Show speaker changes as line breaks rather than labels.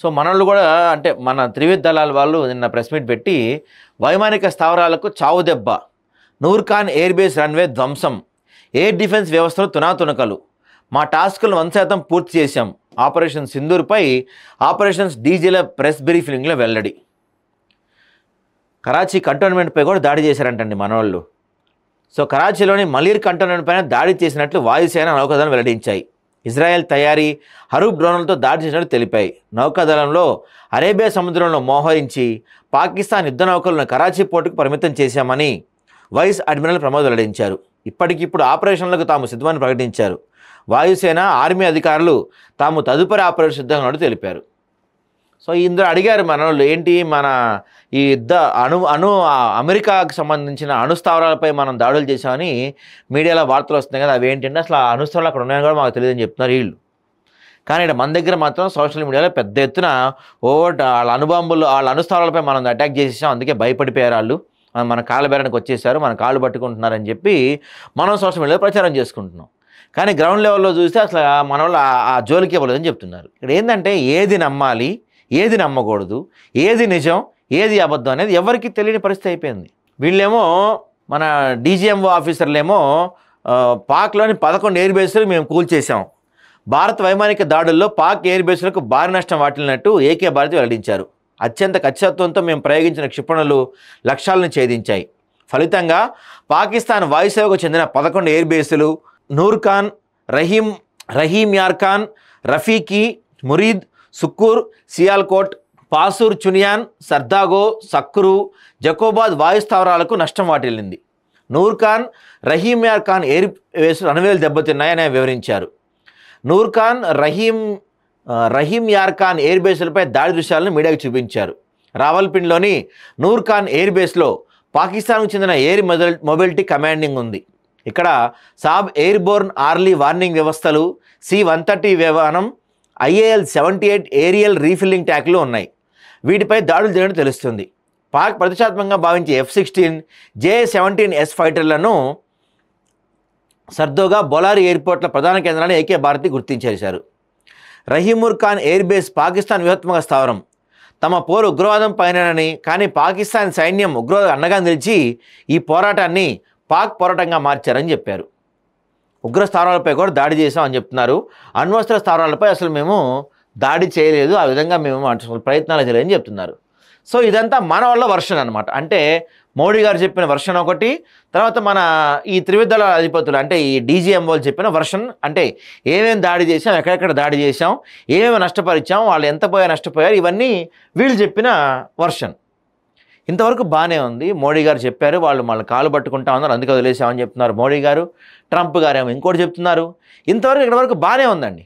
So మనోళ్ళు కూడా అంటే మన త్రివిధ దళాల వాళ్ళు నిన్న ప్రెస్ మీట్ పెట్టి వైమానిక స్థావరాలకు చావు దెబ్బ, నూర్ఖాన్ ఎయిర్ బేస్ రన్వే ధ్వంసం, ఎయిర్ డిఫెన్స్ వ్యవస్థలు తునాతునకలు, మా టాస్కులను 100% పూర్తి చేశాం, ఆపరేషన్ సింధూర్పై ఆపరేషన్స్ డీజీల ప్రెస్ బ్రీఫింగ్లో వెల్లడి. కరాచీ కంటోన్మెంట్పై కూడా దాడి చేశారంటండి మనోళ్ళు. సో కరాచీలోని మలీర్ కంటోన్మెంట్ పైన దాడి చేసినట్లు వాయుసేన నౌకాదళం వెల్లడించాయి. ఇజ్రాయెల్ తయారీ హరూబ్ డ్రోన్లతో దాడి చేసినట్టు తెలిపాయి. నౌకాదళంలో అరేబియా సముద్రంలో మోహరించి పాకిస్తాన్ యుద్ధ నౌకలను కరాచీ పోర్టుకు పరిమితం చేశామని వైస్ అడ్మిరల్ ప్రమోద్ వెల్లడించారు. ఇప్పటికిప్పుడు ఆపరేషన్లకు తాము సిద్ధమని ప్రకటించారు. వాయుసేన, ఆర్మీ అధికారులు తాము తదుపరి ఆపరేషన్ సిద్ధంగా ఉన్నట్టు తెలిపారు. సో ఇందులో అడిగారు మనోళ్ళు, ఏంటి మన ఈ యుద్ధ అమెరికాకు సంబంధించిన అణుస్థావరాలపై మనం దాడులు చేసామని మీడియాలో వార్తలు వస్తున్నాయి కదా, అవి ఏంటంటే అసలు ఆ అణుస్థావరాలు అక్కడ ఉన్నాయని కూడా మాకు తెలియదని చెప్తున్నారు వీళ్ళు. కానీ ఇక్కడ మన దగ్గర మాత్రం సోషల్ మీడియాలో పెద్ద ఎత్తున వాళ్ళ అణుబాంబులు, వాళ్ళ అణుస్థావరాలపై మనం అటాక్ చేసేసాం, అందుకే భయపడిపోయారు వాళ్ళు, మన కాళ్ళ బేరానికి వచ్చేసారు, మన కాళ్ళు పట్టుకుంటున్నారని చెప్పి మనం సోషల్ మీడియాలో ప్రచారం చేసుకుంటున్నాం. కానీ గ్రౌండ్ లెవెల్లో చూస్తే అసలు మన వాళ్ళు ఆ జోలికి ఇవ్వలేదని చెప్తున్నారు. ఇక్కడ ఏంటంటే ఏది నమ్మాలి, ఏది నమ్మకూడదు, ఏది నిజం, ఏది అబద్ధం అనేది ఎవరికి తెలియని పరిస్థితి అయిపోయింది. వీళ్ళేమో మన డీజీఎంఓ ఆఫీసర్లేమో పాక్లోని 11 ఎయిర్ బేస్లు మేము కూల్చేసాం, భారత్ వైమానిక దాడుల్లో పాక్ ఎయిర్ బేస్లకు భారీ నష్టం వాటిల్లినట్టు ఏకే భారతి వెల్లడించారు. అత్యంత ఖచ్చితత్వంతో మేము ప్రయోగించిన క్షిపణులు లక్ష్యాలను ఛేదించాయి. ఫలితంగా పాకిస్తాన్ వాయుసేవకు చెందిన 11 ఎయిర్ బేసులు నూర్ఖాన్, రహీం యార్ఖాన్, రఫీకి, మురీద్, సుక్కూర్, సియాల్కోట్, పాసూర్, చునియాన్, సర్దాగో, సక్రు, జకోబాద్ వాయుస్థావరాలకు నష్టం వాటిల్లింది. నూర్ఖాన్, రహీం యార్ఖాన్ ఎయిర్ బేస్ రన్వేలు దెబ్బతిన్నాయని వివరించారు. నూర్ఖాన్, రహీం యార్ఖాన్ ఎయిర్ బేస్లపై దాడి దృశ్యాలను మీడియాకు చూపించారు. రావల్పిండిలోని నూర్ఖాన్ ఎయిర్ బేస్లో పాకిస్తాన్కు చెందిన ఎయిర్ మొబిలిటీ కమాండింగ్ ఉంది. ఇక్కడ సాబ్ ఎయిర్బోర్న్ ఆర్లీ వార్నింగ్ వ్యవస్థలు, C-130 విమానం, IAL-78 ఏరియల్ రీఫిల్లింగ్ ట్యాంకులు ఉన్నాయి. వీటిపై దాడులు జరిగినట్టు తెలుస్తుంది. పాక్ ప్రతిష్టాత్మకంగా భావించే F-16, J-17S ఫైటర్లను సర్దోగా, బొలారి ఎయిర్పోర్ట్ల ప్రధాన కేంద్రాన్ని ఏకే భారతి గుర్తించేశారు. రహీముర్ ఖాన్ ఎయిర్ బేస్ పాకిస్తాన్ వ్యూహాత్మక స్థావరం. తమ పోరు ఉగ్రవాదం పైనని, కానీ పాకిస్తాన్ సైన్యం ఉగ్రవాద అండగా నిలిచి ఈ పోరాటాన్ని పాక్ పోరాటంగా మార్చారని చెప్పారు. ఉగ్ర స్థావరాలపై కూడా దాడి చేసామని చెప్తున్నారు. అణ్వస్త్ర స్థావరాలపై అసలు మేము దాడి చేయలేదు, ఆ విధంగా మేము ప్రయత్నాలు చేయలేదని చెప్తున్నారు. సో ఇదంతా మన వాళ్ళ వర్షన్ అనమాట. అంటే మోడీ గారు చెప్పిన వర్షన్ ఒకటి, తర్వాత మన ఈ త్రివిధ దళాల అధిపతులు అంటే ఈ డీజీఎంఓలు చెప్పిన వర్షన్, అంటే ఏమేమి దాడి చేసాం, ఎక్కడెక్కడ దాడి చేసాం, ఏమేమి నష్టపరిచాం, వాళ్ళు ఎంత నష్టపోయారు, ఇవన్నీ వీళ్ళు చెప్పిన వర్షన్. ఇంతవరకు బాగానే ఉంది. మోడీ గారు చెప్పారు, వాళ్ళు మళ్ళీ కాలు పట్టుకుంటా ఉన్నారు, అందుకే వదిలేసామని చెప్తున్నారు మోడీ గారు. ట్రంప్ గారేమో ఇంకోటి చెప్తున్నారు. ఇంతవరకు ఇక్కడ వరకు బాగానే ఉందండి.